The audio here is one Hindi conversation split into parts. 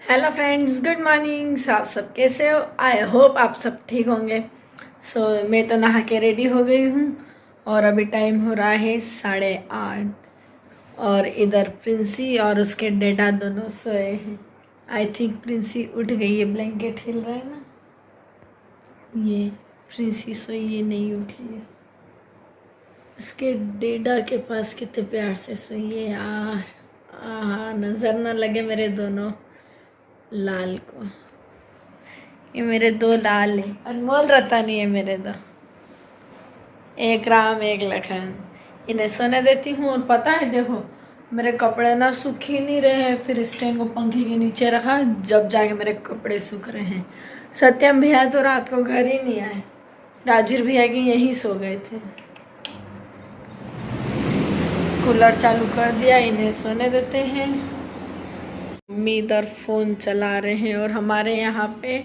Hello friends, good morning. आप सब कैसे हो? आई होप आप सब ठीक होंगे। मैं तो नहा के रेडी हो गई हूँ और अभी टाइम हो रहा है 8:30 और इधर प्रिंसी और उसके डैडा दोनों सोए हैं। आई थिंक प्रिंसी उठ गई है, ब्लैंकेट हिल रहा है ना। ये प्रिंसी सोई, ये नहीं उठी है। उसके डैडा के पास कितने प्यार से सोई है यार। नज़र ना लगे मेरे दोनों लाल को। ये मेरे दो लाल है, अनमोल रतन ही है मेरे दो, एक राम एक लखन। इन्हें सोने देती हूँ और पता है देखो मेरे कपड़े ना सूख ही नहीं रहे हैं, फिर स्टैंड को पंखे के नीचे रखा, जब जाके मेरे कपड़े सूख रहे हैं। सत्यम भैया तो रात को घर ही नहीं आए, राजवीर भैया के यहीं सो गए थे। कूलर चालू कर दिया, इन्हें सोने देते हैं। मम्मी इधर फ़ोन चला रहे हैं और हमारे यहाँ पे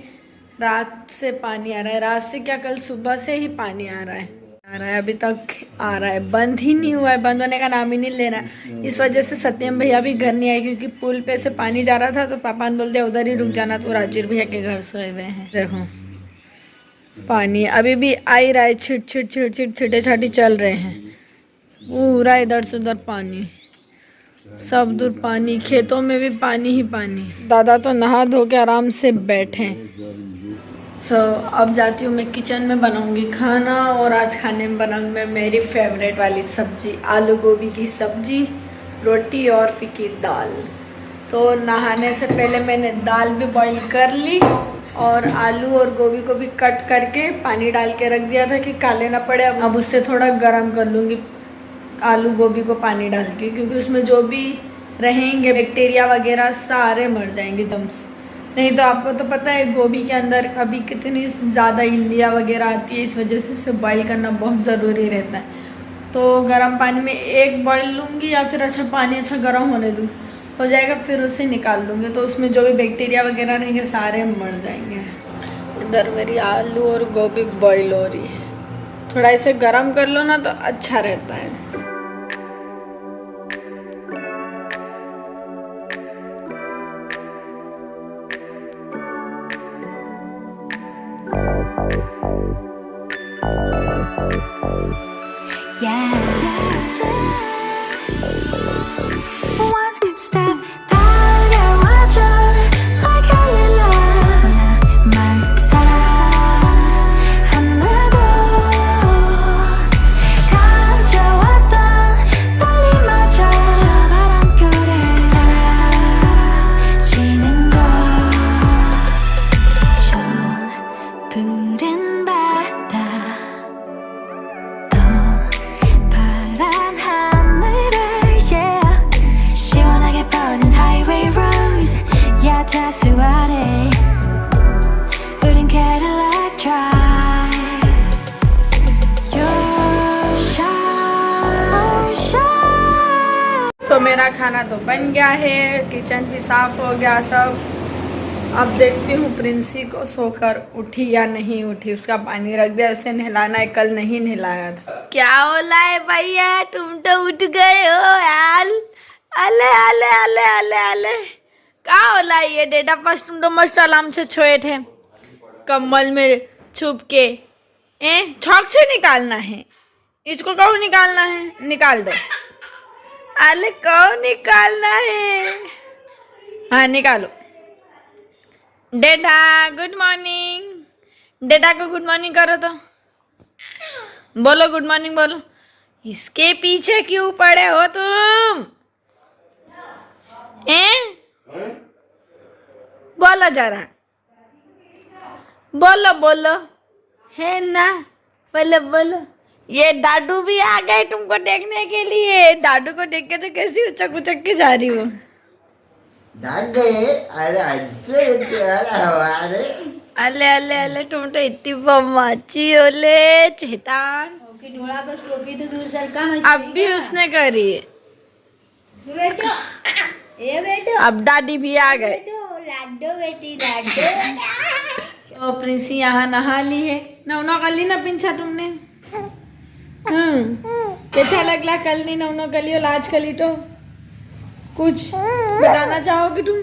रात से पानी आ रहा है। रात से क्या, कल सुबह से ही पानी आ रहा है अभी तक आ रहा है, बंद ही नहीं हुआ है, बंद होने का नाम ही नहीं ले रहा है। इस वजह से सत्यम भैया भी घर नहीं आए, क्योंकि पुल पे से पानी जा रहा था तो पापा ने बोल दिया उधर ही रुक जाना, तो राजवीर भैया के घर सोए हुए हैं। देखो पानी अभी भी आ ही रहा है, छिट छिट छिट छिट छिटे छाटी चल रहे हैं। पूरा इधर से उधर पानी, सब दूर पानी, खेतों में भी पानी ही पानी। दादा तो नहा धो के आराम से बैठे। अब जाती हूँ मैं किचन में, बनाऊंगी खाना। और आज खाने में बनाऊंगी मैं मेरी फेवरेट वाली सब्जी, आलू गोभी की सब्जी, रोटी और फीकी दाल। तो नहाने से पहले मैंने दाल भी बॉईल कर ली और आलू और गोभी को भी कट करके पानी डाल के रख दिया था कि काले ना पड़े। अब उससे थोड़ा गर्म कर लूँगी आलू गोभी को पानी डाल के, क्योंकि उसमें जो भी रहेंगे बैक्टीरिया वगैरह सारे मर जाएंगे जम्स। नहीं तो आपको तो पता है गोभी के अंदर अभी कितनी ज़्यादा इल्लियाँ वगैरह आती है, इस वजह से इसे बॉईल करना बहुत ज़रूरी रहता है। तो गर्म पानी में एक बॉईल लूँगी या फिर अच्छा पानी अच्छा गर्म होने दूँ, हो जाएगा, फिर उसे निकाल लूँगी तो उसमें जो भी बैक्टीरिया वगैरह रहेंगे सारे मर जाएंगे। इधर मेरी आलू और गोभी बॉईल हो रही है, थोड़ा इसे गर्म कर लो ना तो अच्छा रहता है। One step 달려와줘 like a lily 나만 사랑한다고 가져왔던 떨림마저 저 바람결에 사라지는 것 저 푸른 바다 자수 아래 우린 Cadillac Drive Your shine मेरा खाना तो बन गया है, किचन भी साफ हो गया सब। अब देखती हूँ प्रिंसी को सोकर उठी या नहीं उठी। उसका पानी रख दिया, उसे नहलाना है, कल नहीं नहलाया था। क्या होला है भैया, तुम तो उठ गए हो यार। अले अले अले अले अले का होला ये डेटा फर्स्ट, तुम तो मस्त आराम से सोए थे कम्बल में छुप के। छौक से निकालना है इसको, कहो निकालना है निकाल दो। अरे कहो निकालना है, हाँ निकालो। डेटा गुड मॉर्निंग, डेटा को गुड मॉर्निंग करो तो बोलो गुड मॉर्निंग बोलो। इसके पीछे क्यों पड़े हो तुम? बोलो जरा, बोलो बोलो, है ना, बोलो बोलो। ये दादू भी आ गए तुमको देखने के लिए। दादू को देख के तो कैसी उचक उचक के जा रही हो। अले अले अले तुम तो इतनी बदमाशी हो ले चेतान। तो दूर सरका अब भी उसने करी है। अब दादी भी आ गए। लाडो बेटी लाडो। तो प्रिंसी यहाँ नहा ली है, नौनो कर ली ना पिंछा तुमने। कैसा लगला कल नहीं नौनो कर ली और आज कर ली, तो कुछ बताना चाहोगे तुम?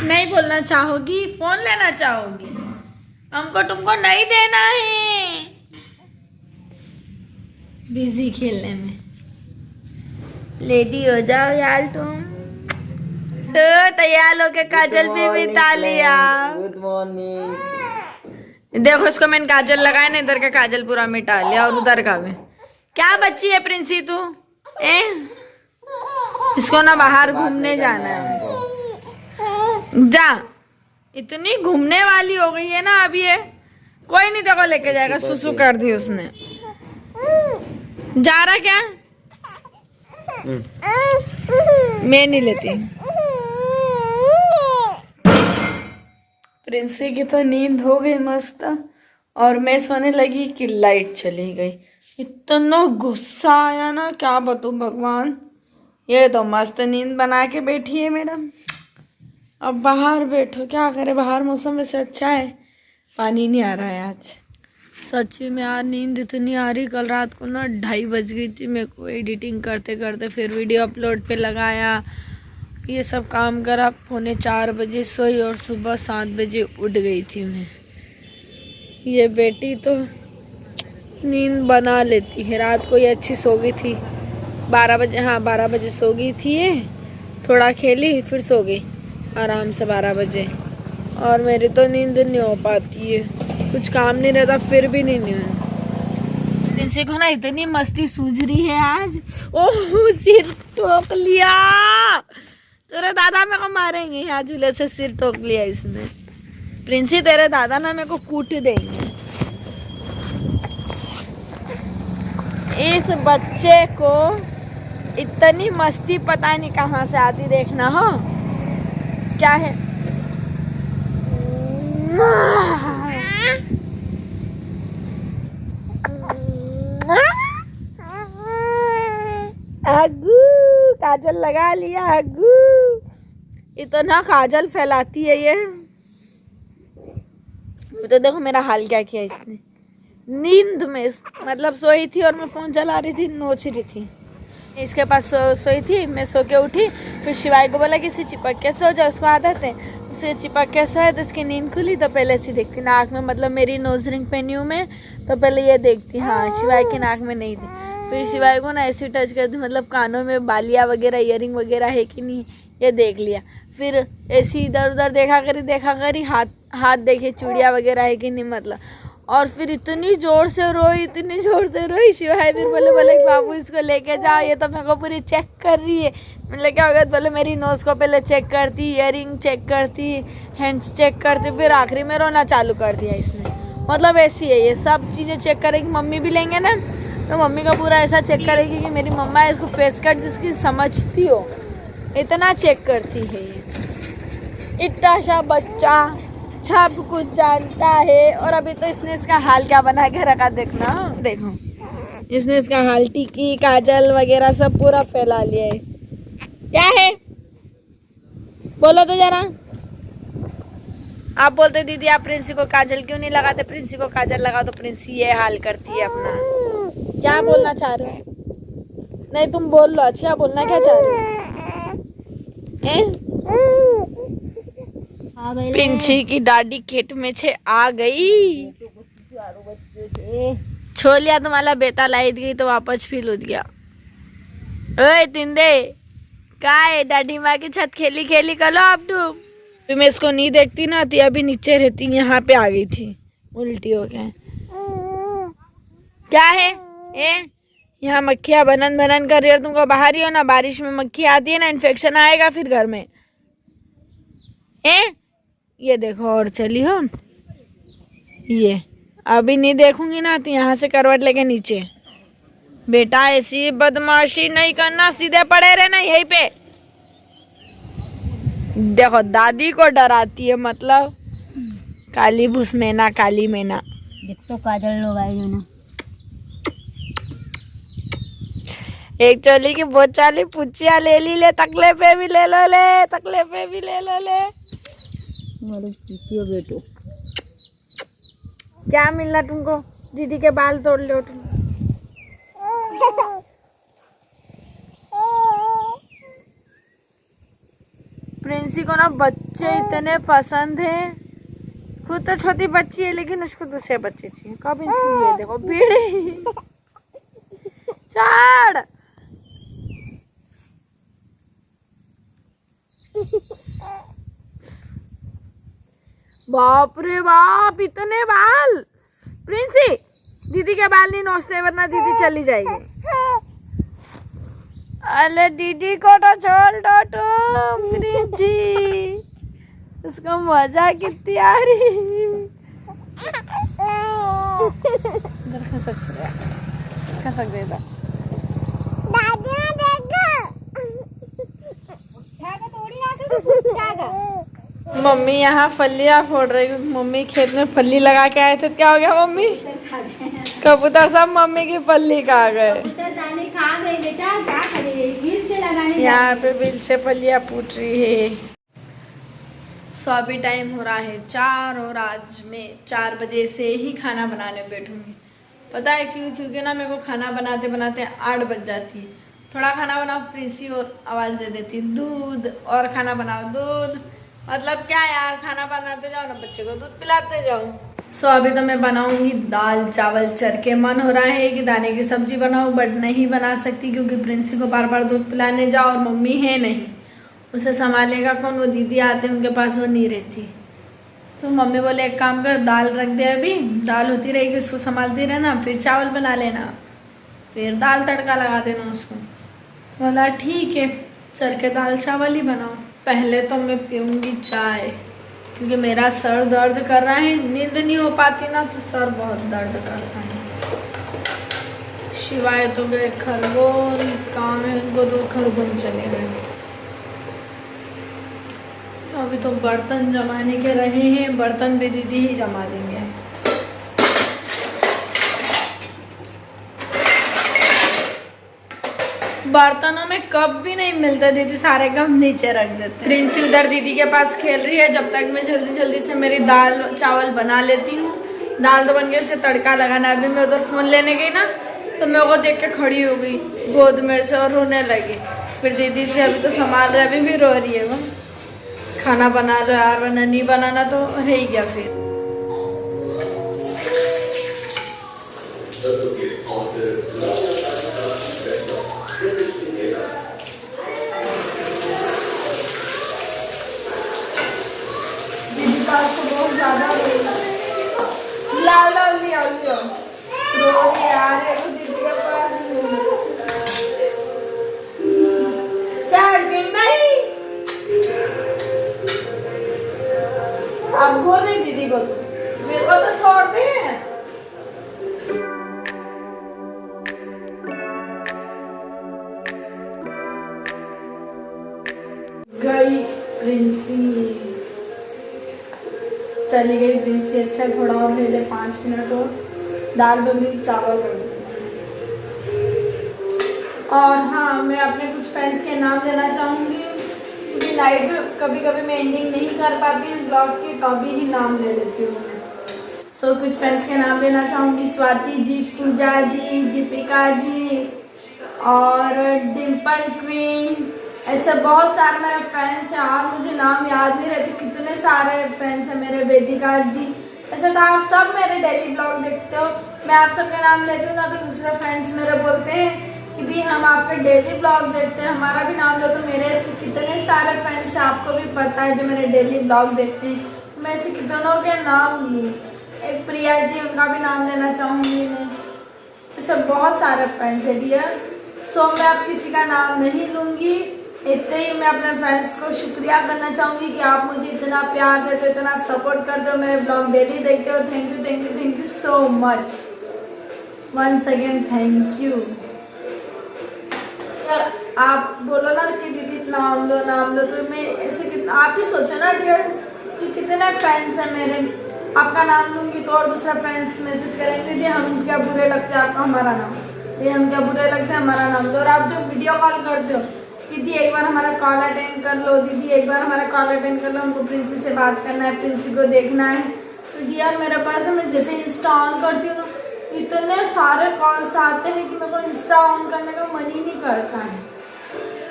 नहीं बोलना चाहोगी, फोन लेना चाहोगी? हमको तुमको नहीं देना है, बिजी खेलने में। लेडी हो जाओ यार तुम। तो तैयार होके काजल भी बिता लिया। Good morning. देखो इसको मैंने काजल लगाया ना, इधर का काजल पूरा मिटा लिया और उधर का भी। क्या बच्ची है प्रिंसी तू? इसको ना बाहर घूमने जाना है। जा, इतनी घूमने वाली हो गई है ना अब ये। कोई नहीं देखो लेके जाएगा, सुसु कर दी उसने। जा रहा क्या? मैं नहीं लेती। प्रिंसी की तो नींद हो गई मस्त, और मैं सोने लगी कि लाइट चली गई। इतना गुस्सा आया ना, क्या बताऊं भगवान। ये तो मस्त नींद बना के बैठी है मैडम। अब बाहर बैठो, क्या करे, बाहर मौसम वैसे अच्छा है, पानी नहीं आ रहा है आज। सच्ची में यार नींद इतनी आ रही। कल रात को ना 2:30 बज गई थी मेरे को एडिटिंग करते करते, फिर वीडियो अपलोड पे लगाया, ये सब काम करा। 3:45 बजे सोई और सुबह 7 बजे उठ गई थी मैं। ये बेटी तो नींद बना लेती है। रात को ये अच्छी सो गई थी 12 बजे, हाँ 12 बजे सो गई थी ये। थोड़ा खेली फिर सो गई आराम से 12 बजे। और मेरी तो नींद नहीं हो पाती है, कुछ काम नहीं रहता फिर भी नहीं है। प्रिंसी को ना इतनी मस्ती सूझ रही है आज। ओह सिर ठोक लिया, तेरे दादा मेरे को मारेंगे। यहाँ झूले से सिर ठोक लिया इसने। प्रिंसी तेरे दादा ना मेरे को कूट देंगे। इस बच्चे को इतनी मस्ती पता नहीं कहाँ से आती, देखना हो क्या है। अग्गू काजल लगा लिया। अग्गू इतना काजल फैलाती है ये। तो देखो मेरा हाल क्या किया इसने। नींद में मतलब सोई थी और मैं फोन चला रही थी, नोच रही थी। इसके पास सोई थी, मैं सो के उठी, फिर शिवाय को बोला कि इसे चिपक के सो जाओ, उसको आदत है। उसे चिपक के सोए तो इसकी नींद खुली तो पहले ऐसी देखती नाक में, मतलब मेरी नोज रिंग पहनी हूँ मैं, तो पहले ये देखती, हाँ शिवाय की नाक में नहीं थी। फिर शिवाय को ना ऐसी टच करती, मतलब कानों में बालियाँ वगैरह ईयरिंग वगैरह है कि नहीं ये देख लिया। फिर ऐसी इधर उधर देखा करी, हाथ देखे चूड़ियाँ वगैरह है कि नहीं मतलब। और फिर इतनी जोर से रोई शिवाय। फिर बोले बाबू इसको लेके जाओ, ये तो मेरे को पूरी चेक कर रही है। मतलब क्या होगा, बोले मेरी नोज को पहले चेक करती, ईयरिंग चेक करती, हैंड्स चेक करती, फिर आखिरी में रोना चालू कर दिया इसने। मतलब ऐसी है ये, सब चीज़ें चेक करेगी। मम्मी भी लेंगे ना तो मम्मी का पूरा ऐसा चेक करेगी कि मेरी मम्मा है, इसको फेस कट जिसकी समझती हो, इतना चेक करती है ये। इतना सा बच्चा सब कुछ जानता है। और अभी तो इसने इसका हाल क्या बना के रखा, देखना देखो। इसने इसका हाल टिकी काजल वगैरह सब पूरा फैला लिया है। क्या है बोलो तो जरा। आप बोलते दीदी आप प्रिंसी को काजल क्यों नहीं लगाते, प्रिंसी को काजल लगाओ, तो प्रिंसी ये हाल करती है अपना। क्या बोलना चाह रहे हो? नहीं तुम बोल लो, अच्छा बोलना क्या चाह रहे हो? प्रिंसी की दादी खेत में से आ गई। छोलिया तुम्हारा बेटा लाई गई तो वापस फील हो गया। ओए तिंदे का है, दादी माँ की छत खेली करो अब तुम। फिर मैं इसको नहीं देखती ना थी, अभी नीचे रहती, यहाँ पे आ गई थी, उल्टी हो गया। क्या है यहाँ मक्खियाँ बनन कर रही हो, तुमको बाहर ही हो ना, बारिश में मक्खी आती है ना, इन्फेक्शन आएगा फिर घर में। ये देखो और चली हो, ये अभी नहीं देखूंगी ना तो यहाँ से करवट लेके नीचे। बेटा ऐसी बदमाशी नहीं करना, सीधे पड़े रहना यहीं पे। देखो दादी को डराती है, मतलब काली भूस मैना, काली मैना। देख तो काजल लोग आए ना, एक चोली की बहुत चाली पुचिया ले ली, ले तकले पे भी ले लो, ले तकले पे भी ले लो, ले बेटो। क्या मिलना तुमको, दीदी के बाल तोड़ लो तुम। प्रिंसी को ना बच्चे इतने पसंद है। खुद तो छोटी बच्ची है लेकिन उसको दूसरे बच्चे चाहिए। कब ये देखो बीड़ी चढ़। बाप रे बाप इतने बाल। प्रिंसी दीदी के बाल नहीं नोचते वरना दीदी चली जाएगी। अरे दीदी को तो छोड़ दो तुम प्रिंसी, उसको मजा कितनी आ रही। खसक देता मम्मी यहाँ फलियाँ फोड़ रही। मम्मी खेत में फली लगा के आए थे। क्या हो गया मम्मी? कबूतर सब मम्मी की फली खा गए। यहाँ पे बिल से फलियाँ फूट रही है। सो अभी टाइम हो रहा है 4 और आज मैं 4 बजे से ही खाना बनाने बैठूंगी। पता है क्यों? क्योंकि ना मेरे को खाना बनाते बनाते 8 बज जाती है। थोड़ा खाना बनाओ प्रिंसी और आवाज़ दे देती दूध, और खाना बनाओ दूध। मतलब क्या यार, खाना बनाते जाओ ना बच्चे को दूध पिलाते जाओ। सो अभी तो मैं बनाऊंगी दाल चावल चरके। मन हो रहा है कि दाने की सब्जी बनाऊं बट नहीं बना सकती क्योंकि प्रिंसी को बार बार दूध पिलाने जाओ और मम्मी है नहीं, उसे संभालेगा कौन? वो दीदी आते उनके पास वो नहीं रहती। तो मम्मी बोले एक काम कर, दाल रख दे, अभी दाल होती रहेगी उसको संभालती रहना, फिर चावल बना लेना, फिर दाल तड़का लगा देना उसको। बोला ठीक है, चरके दाल चावल ही बनाओ। पहले तो मैं पीऊँगी चाय क्योंकि मेरा सर दर्द कर रहा है। नींद नहीं हो पाती ना तो सर बहुत दर्द करता है। शिवाय तो गए खरगोन, काम है उनको तो खरगोन चले गए। अभी तो बर्तन जमाने के रहे हैं, बर्तन भी दीदी ही जमा देंगे। बर्तनों में कप भी नहीं मिलता, दीदी सारे कप नीचे रख देते। प्रिंसी उधर दीदी के पास खेल रही है, जब तक मैं जल्दी जल्दी से मेरी दाल चावल बना लेती हूँ। दाल तो बन गई, उसे तड़का लगाना। अभी मैं उधर फोन लेने गई ना तो मैं वो देख के खड़ी हो गई गोद में से और रोने लगी। फिर दीदी से अभी तो संभाल रहे, अभी भी रो रही है वो। खाना बना लो यार, वरना नहीं बनाना तो रह गया। फिर दीदी पास तो बहुत ज्यादा लाओ लाओ लिया रो यार है तो दीदी के पास चार दिन नहीं। आप बोल रही दीदी को मेरे को तो छोड़ दे। गई प्रिंसी, चली गई प्रिंसी। अच्छा थोड़ा और ले ले, 5 मिनट और। दाल बन गई, चावल बन गए। और हाँ, मैं अपने कुछ फ्रेंड्स के नाम लेना चाहूँगी क्योंकि लाइव कभी कभी मैं एंडिंग नहीं कर पाती हूँ ब्लॉग के, कभी ही नाम ले लेती हूँ। सो कुछ फ्रेंड्स के नाम लेना चाहूँगी। स्वाति जी, पूजा जी, दीपिका जी और डिम्पल क्वीन। ऐसे बहुत सारे मेरे फ्रेंड्स हैं और मुझे नाम याद नहीं रहते, कितने सारे फ्रेंड्स हैं मेरे। वेदिका जी, ऐसे तो आप सब मेरे डेली ब्लॉग देखते हो। मैं आप सबके नाम लेती हूँ ना तो दूसरे फ्रेंड्स मेरे बोलते हैं कि दी हम आपके डेली ब्लॉग देखते हैं, हमारा भी नाम लो। तो मेरे ऐसे कितने सारे फ्रेंड्स हैं, आपको भी पता है, जो मेरे डेली ब्लॉग देखते हैं। मैं ऐसे कितनों के नाम लूँ। एक प्रिया जी, उनका भी नाम लेना चाहूँगी मैं। ऐसे बहुत सारे फ्रेंड्स है डियर। सो मैं अब किसी का नाम नहीं लूँगी। इससे ही मैं अपने फ्रेंड्स को शुक्रिया करना चाहूँगी कि आप मुझे इतना प्यार देते हो, इतना सपोर्ट करते हो, मेरे ब्लॉग डेली देखते हो। Thank you thank you thank you so much, once again thank you. आप बोलो ना कि दीदी नाम लो तो मैं ऐसे कितना, आप ही सोचो ना डियर कि कितने फ्रेंड्स हैं मेरे। आपका नाम लूँगी तो और दूसरा फ्रेंड्स मैसेज करेंगे दीदी हम क्या बुरे लगते हैं आपका हमारा नाम, दीदी हम क्या बुरे लगते हैं हमारा नाम दो। और आप जो वीडियो कॉल करते हो, दीदी एक बार हमारा कॉल अटेंड कर लो, दीदी एक बार हमारा कॉल अटेंड कर लो, हमको प्रिंसी से बात करना है, प्रिंसी को देखना है। तो डियर मेरे पास है, मैं जैसे इंस्टा ऑन करती हूँ ना इतने सारे कॉल्स आते हैं कि मेरे को इंस्टा ऑन करने का मन ही नहीं करता है।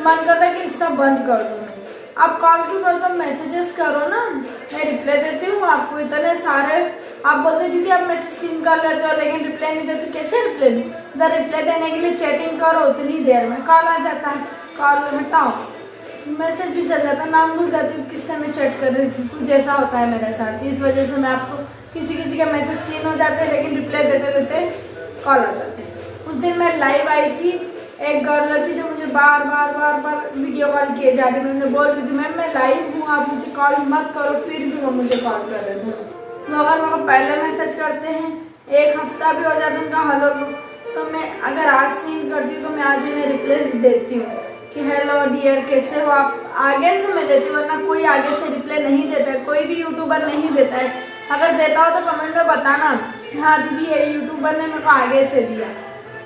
मन करता है कि इंस्टा बंद कर दूँ मैं। आप कॉल क्यों करते हो, मैसेजेस करो ना, मैं रिप्लाई देती हूँ आपको। इतने सारे आप बोलते दीदी आप मैसेज सीन कर लेते हो लेकिन रिप्लाई नहीं देते, कैसे रिप्लाई दूँ? इधर रिप्लाई देने के लिए चैटिंग करो, उतनी देर में कॉल आ जाता है, कॉल हटाओ मैसेज भी चल जाता है, नाम भूल जाती हूँ किससे मैं चैट कर रही थी। कुछ ऐसा होता है मेरे साथ, इस वजह से मैं आपको किसी किसी के मैसेज सीन हो जाते हैं लेकिन रिप्लाई देते देते कॉल आ जाते हैं। उस दिन मैं लाइव आई थी, एक गर्ल थी जो मुझे बार बार वीडियो कॉल किए जा रही थी, उन्होंने बोल रही थी मैम मैं लाइव हूँ आप मुझे कॉल मत करो, फिर भी वो मुझे कॉल कर रहे थे। मगर मेरे को पहले मैसेज करते हैं, एक हफ्ता भी हो जाता उनका हेलो, तो मैं अगर आज सीन करती हूँ तो मैं आज उन्हें रिप्लाई देती हूँ कि हेलो डियर कैसे हो आप, आगे से मैं देती हूँ, वरना कोई आगे से रिप्लाई नहीं देता है, कोई भी यूट्यूबर नहीं देता है। अगर देता हो तो कमेंट में बताना हाँ दीदी ये यूट्यूबर ने मेरे को आगे से दिया।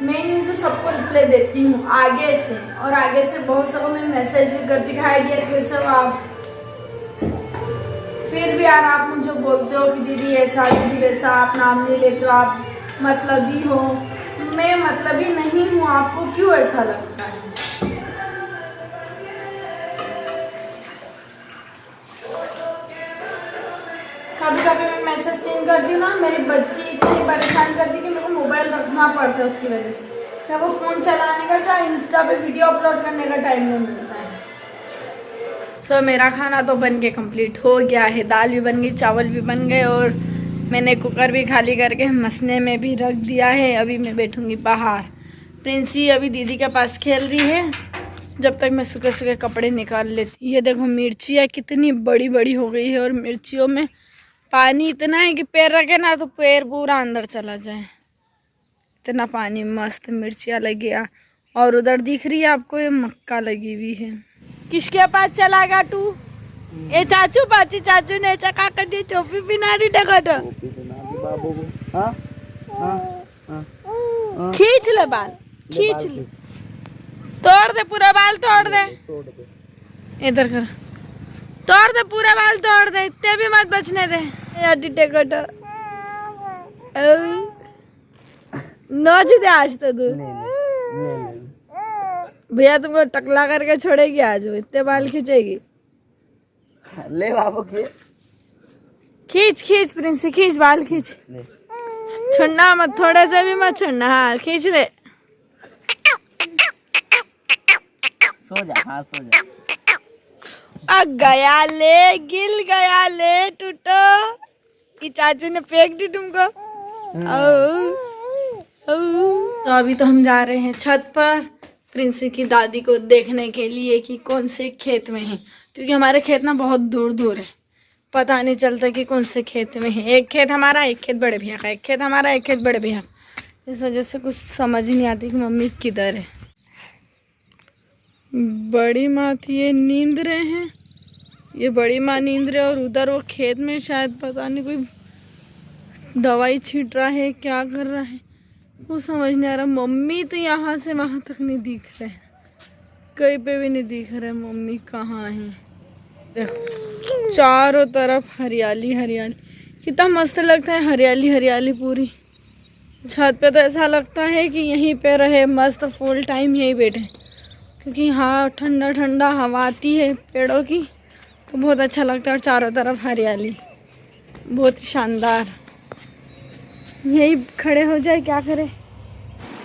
मैं नहीं तो सबको रिप्लाई देती हूँ आगे से, और आगे से बहुत सबको मैं मैसेज भी करती हूँ हाय डियर कैसे हो आप। फिर भी यार आप मुझे बोलते हो कि दीदी ऐसा दीदी वैसा, आप नाम नहीं लेते हो, आप मतलबी हो। मैं मतलबी नहीं हूँ, आपको क्यों ऐसा लगता है? कभी कभी मैं मैसेज सीन करती हूँ ना, मेरी बच्ची इतनी परेशान करती है कि मेरे को मोबाइल रखना पड़ता है, उसकी वजह से मेरे को फ़ोन चलाने का क्या इंस्टा पे वीडियो अपलोड करने का टाइम नहीं मिलता है। सो मेरा खाना तो बन के कंप्लीट हो गया है, दाल भी बन गई, चावल भी बन गए और मैंने कुकर भी खाली करके मसने में भी रख दिया है। अभी मैं बैठूंगी बाहर, प्रिंसी अभी दीदी के पास खेल रही है, जब तक मैं सूखे सूखे कपड़े निकाल लेती। ये देखो मिर्चियाँ कितनी बड़ी बड़ी हो गई है और मिर्चियों में पानी इतना है कि पैर रखे ना तो पैर पूरा अंदर चला जाए, इतना पानी। मस्त मिर्चियाँ लगी है। और उधर दिख रही है आपको ये मक्का लगी हुई है। किसके पास चला गा तू? ए चाचू पाची चाचू ने चका कर दी, चोपी पिना दी टकट, खींच ले बाल, खींच ले, तोड़ दे पूरा बाल, तोड़ दे, इधर कर, तोड़ दे पूरा बाल, तोड़ दे, इतने भी मत बचने दे। टिकट नोच दे आज तो तू, भैया तुमको टकला करके छोड़ेगी आज, वो इतने बाल खींचेगी। ले बाबू खींच खींच प्रिंसी, खींच बाल खींच, छोड़ना मत, थोड़े से भी मत छोड़ना, हाँ खींच ले। सो जा, हाँ सो जा। गया ले, गिल गया ले टूटो, कि चाचू ने फेंक दी तुमको। तो अभी तो हम जा रहे हैं छत पर प्रिंसी की दादी को देखने के लिए कि कौन से खेत में है, क्योंकि हमारे खेत ना बहुत दूर दूर है, पता नहीं चलता कि कौन से खेत में है। एक खेत हमारा, एक खेत बड़े भैया का, एक खेत हमारा, एक खेत बड़े भैया का। इस वजह से कुछ समझ ही नहीं आती कि मम्मी किधर है। बड़ी माँ थी ये नींद रहे हैं, ये बड़ी माँ नींद रहे, और उधर वो खेत में शायद पता नहीं कोई दवाई छींट रहा है, क्या कर रहा है वो समझ नहीं आ रहा। मम्मी तो यहाँ से वहाँ तक नहीं दिख रहे, कहीं पे भी नहीं दिख रहे मम्मी कहाँ है। देखो चारों तरफ हरियाली हरियाली, कितना मस्त लगता है, हरियाली हरियाली पूरी। छत पे तो ऐसा लगता है कि यहीं पे रहे, मस्त फुल टाइम यहीं बैठे, क्योंकि यहाँ ठंडा ठंडा हवा आती है पेड़ों की, तो बहुत अच्छा लगता है। और चारों तरफ हरियाली, बहुत शानदार। यही खड़े हो जाए, क्या करे।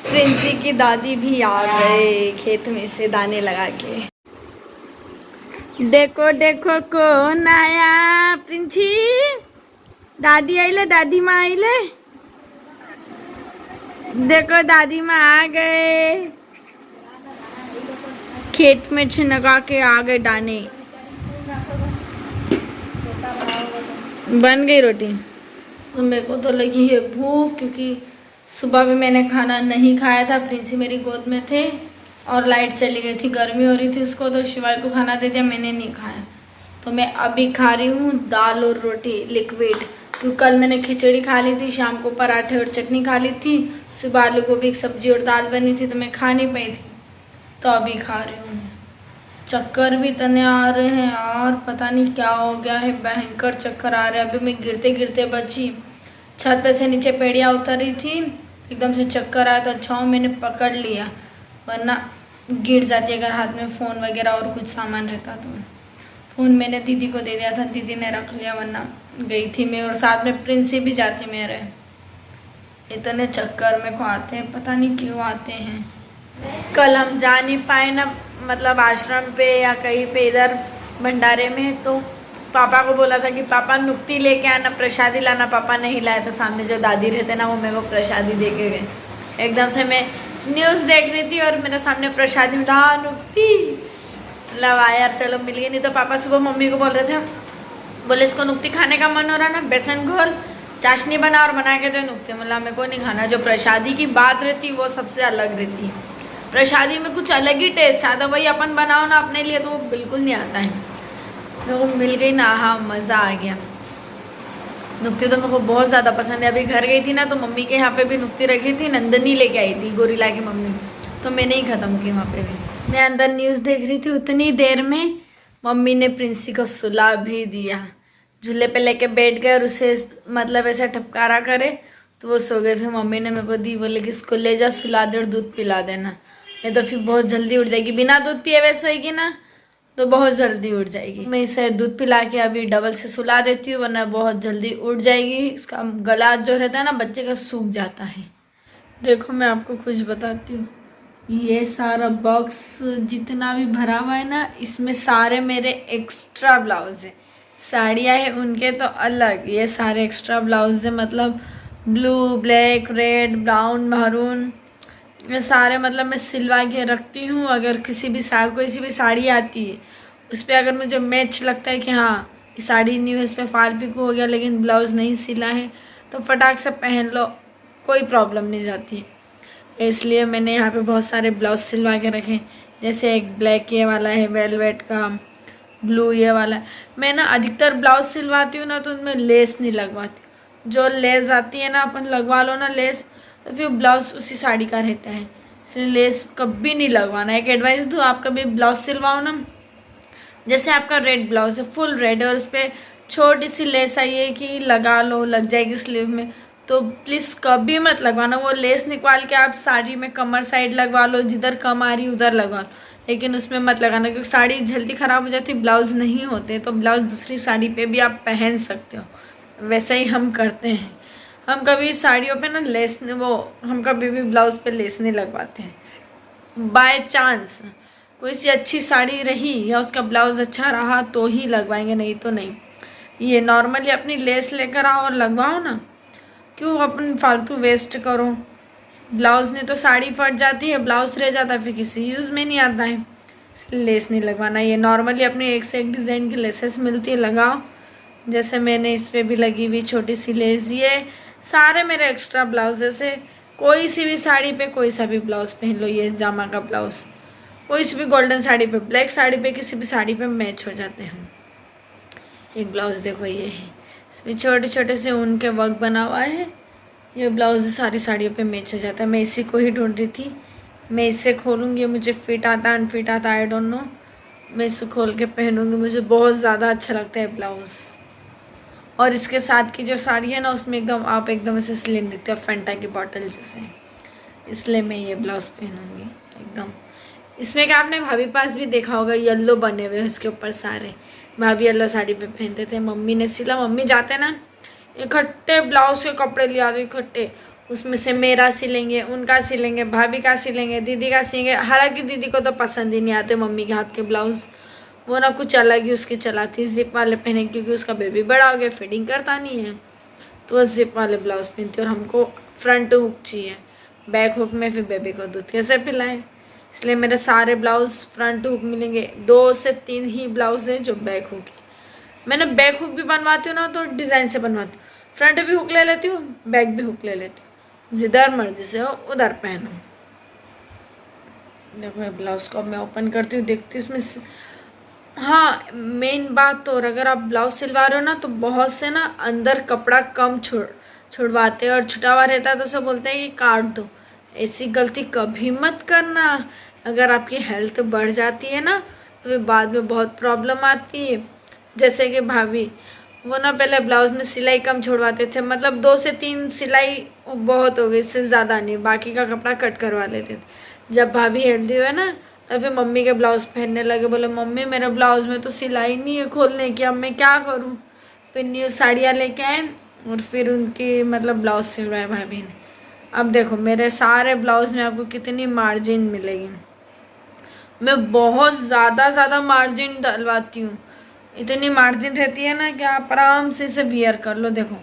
प्रिंसी की दादी भी आ गए खेत में से दाने लगा के। देखो देखो कौन आया, प्रिंसी दादी आइले, दादी माँ आइले, देखो दादी माँ आ गए, खेत में छिनका के आ गए दाने। बन गई रोटी। तो मेरे को तो लगी है भूख, क्योंकि सुबह भी मैंने खाना नहीं खाया था, प्रिंसी मेरी गोद में थे और लाइट चली गई थी, गर्मी हो रही थी उसको, तो शिवाय को खाना दे दिया, मैंने नहीं खाया। तो मैं अभी खा रही हूँ दाल और रोटी लिक्विड, क्योंकि कल मैंने खिचड़ी खा ली थी, शाम को पराठे और चटनी खा ली थी, सुबह आलू गोभी की सब्जी और दाल बनी थी, तो मैं खा नहीं पाई थी, तो अभी खा रही हूँ। चक्कर भी इतने आ रहे हैं यार, पता नहीं क्या हो गया है, भयंकर चक्कर आ रहे हैं। अभी मैं गिरते गिरते बची, छत पे से नीचे पेड़िया उतरी थी, एकदम से चक्कर आया, तो अच्छा मैंने पकड़ लिया, वरना गिर जाती अगर हाथ में फ़ोन वगैरह और कुछ सामान रहता तो। फ़ोन मैंने दीदी को दे दिया था, दीदी ने रख लिया, वरना गई थी मैं और साथ में प्रिंसी भी जाती मेरे। इतने चक्कर में को आते हैं, पता नहीं क्यों आते हैं। कल हम जा नहीं पाए ना, मतलब आश्रम पे या कहीं पे इधर भंडारे में, तो पापा को बोला था कि पापा नुक्ति लेके आना, प्रसादी लाना। पापा नहीं लाया तो सामने जो दादी रहते ना, वो मेरे को प्रसादी दे के गए। एकदम से मैं न्यूज़ देख रही थी और मेरे सामने प्रसादी मिला, हाँ नुक्ति। मतलब यार चलो मिल गई। नहीं तो पापा सुबह मम्मी को बोल रहे थे, बोले इसको नुक्ति खाने का मन हो रहा ना, बेसन घोल चाशनी बना और बना के दो नुक्ति। मतलब मेरे को नहीं खाना। जो प्रसादी की बात रहती वो सबसे अलग रहती है। प्रसादी में कुछ अलग ही टेस्ट आता है, वही अपन बनाओ ना अपने लिए तो वो बिल्कुल नहीं आता है। मेरे को मिल गई ना, हाँ मज़ा आ गया। नुक्ति तो मेरे को बहुत ज़्यादा पसंद है। अभी घर गई थी ना तो मम्मी के यहाँ पे भी नुक्ति रखी थी, नंदनी लेके आई थी, गोरिल्ला की मम्मी, तो मैंने ही ख़त्म की वहाँ पे भी। मैं अंदर न्यूज़ देख रही थी, उतनी देर में मम्मी ने प्रिंसी को सुला भी दिया। झूले पे लेके बैठ गए और उसे मतलब ऐसा ठपकारा करे तो वो सो गए। फिर मम्मी ने मेरे को दी, बोले कि इसको ले जा सुला दे और दूध पिला देना, नहीं तो फिर बहुत जल्दी उठ जाएगी। बिना दूध पिए वैसे सोएगी ना तो बहुत जल्दी उठ जाएगी। मैं इसे दूध पिला के अभी डबल से सुला देती हूँ, वरना बहुत जल्दी उठ जाएगी। इसका गला जो रहता है ना बच्चे का सूख जाता है। देखो मैं आपको कुछ बताती हूँ, ये सारा बॉक्स जितना भी भरा हुआ है ना, इसमें सारे मेरे एक्स्ट्रा ब्लाउज है। साड़ियाँ हैं उनके तो अलग, ये सारे एक्स्ट्रा ब्लाउज है। मतलब blue, black, red, brown, maroon, ये सारे मतलब मैं सिलवा के रखती हूँ। अगर कोई सी भी साड़ी आती है उस पर अगर मुझे मैच लगता है कि हाँ ये साड़ी न्यू है, इस पर फाल पिको हो गया लेकिन ब्लाउज़ नहीं सिला है, तो फटाक से पहन लो, कोई प्रॉब्लम नहीं जाती। इसलिए मैंने यहाँ पे बहुत सारे ब्लाउज सिलवा के रखे। जैसे एक ब्लैक ये वाला है वेलवेट का, ब्लू ये वाला। मैं ना अधिकतर ब्लाउज सिलवाती हूँ ना तो उनमें लेस नहीं लगवाती। जो लेस आती है ना अपन लगवा लो ना लेस, तो फिर ब्लाउज उसी साड़ी का रहता है, इसलिए लेस कभी नहीं लगवाना। एक एडवाइस दूँ, आप कभी ब्लाउज सिलवाओ ना, जैसे आपका रेड ब्लाउज है, फुल रेड है और उस पर छोटी सी लेस आई है कि लगा लो, लग जाएगी स्लीव में, तो प्लीज़ कभी मत लगवाना। वो लेस निकाल के आप साड़ी में कमर साइड लगवा लो, जिधर कम आ रही उधर लगवा लो, लेकिन उसमें मत लगाना क्योंकि साड़ी जल्दी ख़राब हो जाती, ब्लाउज नहीं होते। तो ब्लाउज दूसरी साड़ी पे भी आप पहन सकते हो, वैसा ही हम करते हैं। हम कभी साड़ियों पे ना लेस हम कभी भी ब्लाउज पे लेस नहीं लगवाते हैं। बाय चांस कोई सी अच्छी साड़ी रही या उसका ब्लाउज अच्छा रहा तो ही लगवाएंगे, नहीं तो नहीं। ये नॉर्मली अपनी लेस लेकर आओ और लगवाओ ना, क्यों अपन फालतू वेस्ट करो। ब्लाउज ने तो साड़ी फट जाती है, ब्लाउज रह जाता है, फिर किसी यूज़ में नहीं आता है, इसलिए लेस नहीं लगवाना। ये नॉर्मली अपनी एक से एक डिज़ाइन की लेसेस मिलती है, लगाओ। जैसे मैंने इस पर भी लगी हुई छोटी सी लेस। ये सारे मेरे एक्स्ट्रा ब्लाउज, जैसे कोई सी भी साड़ी पे कोई सा भी ब्लाउज पहन लो, ये जामा का ब्लाउज कोई सी भी गोल्डन साड़ी पे, ब्लैक साड़ी पे, किसी भी साड़ी पे मैच हो जाते हैं। एक ब्लाउज देखो ये है, इसमें छोटे छोटे से ऊन के वर्क बना हुआ है। ये ब्लाउज सारी साड़ियों पे मैच हो जाता है। मैं इसी को ही ढूंढ रही थी, मैं इससे खोलूँगी, मुझे फिट आता है अनफिट आता है आई डोंट नो। मैं इसे खोल के पहनूँगी, मुझे बहुत ज़्यादा अच्छा लगता है ब्लाउज़। और इसके साथ की जो साड़ी है ना उसमें एकदम आप एकदम ऐसे स्लिम दिखते हो, फैंटा की बॉटल जैसे, इसलिए मैं ये ब्लाउज़ पहनूँगी एकदम। इसमें क्या आपने भाभी पास भी देखा होगा, येलो बने हुए उसके ऊपर सारे, भाभी येलो साड़ी पे पहनते थे। मम्मी ने सिला, मम्मी जाते ना इकट्ठे ब्लाउज के कपड़े ले आते इकट्ठे, उसमें से मेरा सिलेंगे, उनका सिलेंगे, भाभी का सिलेंगे, दीदी का सिलेंगे। हालांकि दीदी को तो पसंद ही नहीं आते मम्मी के हाथ के ब्लाउज़, वो ना कुछ अलग ही उसकी चलाती, जिप वाले पहने, क्योंकि उसका बेबी बड़ा हो गया, फिटिंग करता नहीं है, तो वो जिप वाले ब्लाउज पहनती है। और हमको फ्रंट हुक चाहिए, बैक हुक में फिर बेबी को दूध कैसे पिलाएं, इसलिए मेरे सारे ब्लाउज फ्रंट हुक मिलेंगे। 2 से 3 ही ब्लाउज है जो बैक हुक है। मैंने बैक हुक भी बनवाती हूँ ना तो डिज़ाइन से बनवाती हूँ, फ्रंट भी हुक ले लेती हूँ, बैक भी हुक ले लेती हूँ, जिधर मर्जी से हो उधर पहनो। देखो ये ब्लाउज को अब मैं ओपन करती हूँ, देखती हूँ इसमें। हाँ मेन बात तो, और अगर आप ब्लाउज सिलवा रहे हो ना तो बहुत से ना अंदर कपड़ा कम छुड़वाते हैं और छुटा हुआ रहता है तो सब बोलते हैं कि काट दो। ऐसी गलती कभी मत करना। अगर आपकी हेल्थ बढ़ जाती है ना तो फिर बाद में बहुत प्रॉब्लम आती है। जैसे कि भाभी वो ना पहले ब्लाउज में सिलाई कम छोड़वाते थे, मतलब 2 से 3 सिलाई बहुत हो गई, इससे ज़्यादा नहीं, बाकी का कपड़ा कट करवा लेते थे। जब भाभी हेल्दी हुए ना तो फिर मम्मी के ब्लाउज पहनने लगे। बोले मम्मी मेरे ब्लाउज में तो सिलाई नहीं है खोलने की, अब मैं क्या करूँ। फिर न्यू साड़ियाँ लेके आए और फिर उनकी मतलब ब्लाउज सिलवाए भाभी ने। अब देखो मेरे सारे ब्लाउज में आपको कितनी मार्जिन मिलेगी। मैं बहुत ज़्यादा मार्जिन डलवाती हूँ, इतनी मार्जिन रहती है ना कि आप आराम से इसे वियर कर लो। देखो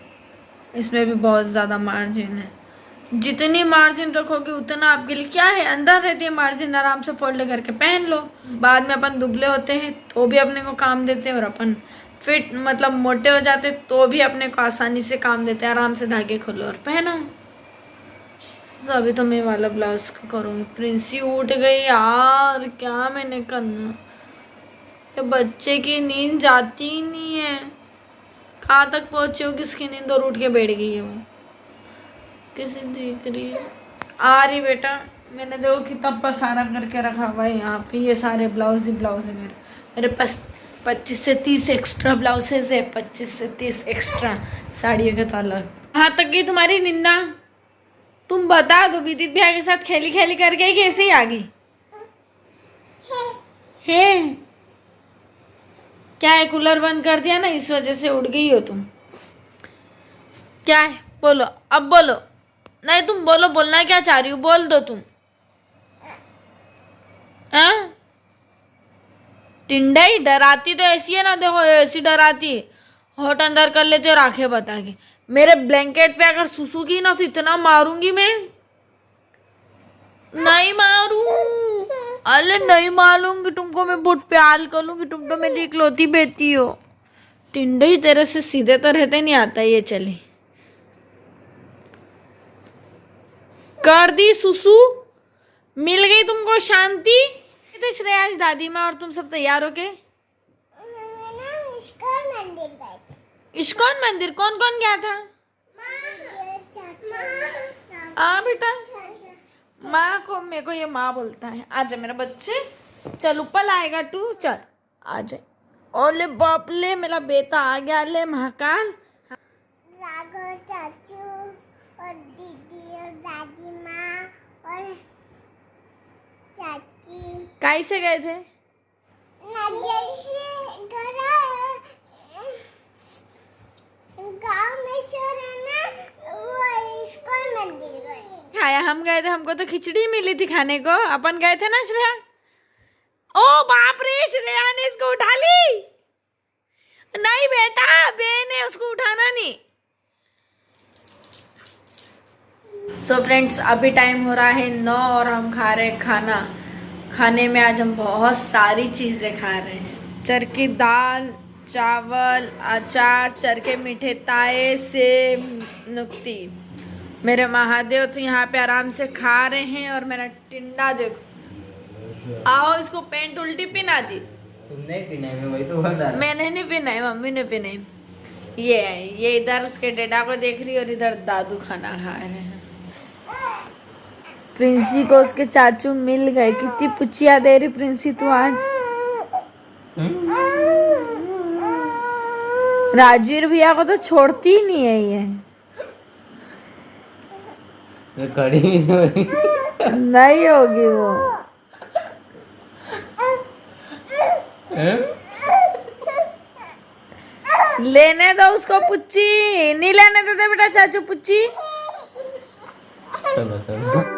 इसमें भी बहुत ज़्यादा मार्जिन है, जितनी मार्जिन रखोगे उतना आपके लिए क्या है, अंदर रहती है मार्जिन, आराम से फोल्ड करके पहन लो। बाद में अपन दुबले होते हैं तो भी अपने को काम देते हैं, और अपन फिट मतलब मोटे हो जाते तो भी अपने को आसानी से काम देते हैं। आराम से धागे खोलो और पहनो। अभी तो मैं वाला ब्लाउज करूँगी। प्रिंसी उठ गई यार, क्या मैंने करना। ये बच्चे की नींद जाती ही नहीं है। कहाँ तक पहुँची होगी इसकी नींद, और उठ के बैठ गई है वो। कैसे देख रही है, आ रही बेटा। मैंने देखो कितना पसारा करके रखा हुआ है यहाँ पे। ये सारे ब्लाउज ही ब्लाउज है मेरे पास 25 से 30 एक्स्ट्रा ब्लाउजेज है, 25 से 30 एक्स्ट्रा साड़ियों के तो अलग। कहाँ तक गई तुम्हारी निन्ना, तुम बता दो। विदित भैया के साथ खेली खेली कर गई कि ऐसे ही आ गई है? क्या है, कूलर बंद कर दिया ना, इस वजह से उड़ गई हो तुम। क्या है बोलो, अब बोलो। नहीं तुम बोलो, बोलना क्या चाह रही हो, बोल दो तुम। हाँ टिंडई डराती तो ऐसी है ना, देखो ऐसी डराती, होठ अंदर कर लेते और आंखें बता के। मेरे ब्लैंकेट पे अगर सुसु की ना तो इतना मारूंगी मैं। नहीं मारू, अरे नहीं मारूंगी तुमको, मैं बहुत प्यार करूंगी, तुम तो मेरी इकलौती बेटी हो। टिंडई तेरे से सीधे तो रहते नहीं आता ये। चली कर दी सुसु, मिल गई तुमको शांति। तो श्रेयास दादी माँ और तुम सब तैयार हो के इस्कॉन मंदिर कौन कौन गया था? हाँ बेटा, माँ को मेरे को ये माँ बोलता है। आजा मेरा बच्चे, चल ऊपर आएगा तू, चल आ जाए। ओले बाप ले, मेरा बेटा आ गया। ले महाकाल, राघव चाचू और दीदी और दादी माँ और चाची काई से गए थे? नारियल से गाँव में शोर है ना, वो इस्कॉन मंदिर गए। खाया हम गए थे, हमको तो खिचड़ी मिली थी खाने को। अपन गए थे ना श्रेया। ओ बाप रे, श्रेया ने इसको उठा ली। नहीं बेटा, बहन है, उसको उठाना नहीं। सो फ्रेंड्स, अभी टाइम हो रहा है 9 और हम खा रहे हैं खाना। खाने में आज हम बहुत सारी चीज़ें खा रहे हैं। चरखी दाल, चावल, अचार, चरखे मीठे ताए, सेब, नुक्ती। मेरे महादेव तो यहाँ पे आराम से खा रहे हैं, और मेरा टिंडा देखो। आओ इसको पेंट उल्टी पिना दी। तुमने पिनाई में, वही तो बता। मैंने नहीं पिनाई, मम्मी ने पिनाई। ये इधर उसके डेडा को देख रही और इधर दादू खाना खा रहे हैं। प्रिंसी को उसके चाचू मिल गए। कितनी पुचिया दे रही प्रिंसी तू आज। राजवीर भैया को तो छोड़ती ही नहीं है ये। कड़ी नहीं होगी वो। लेने दो उसको पुच्ची, नहीं लेने देते बेटा चाचू पुच्ची। चलो चलो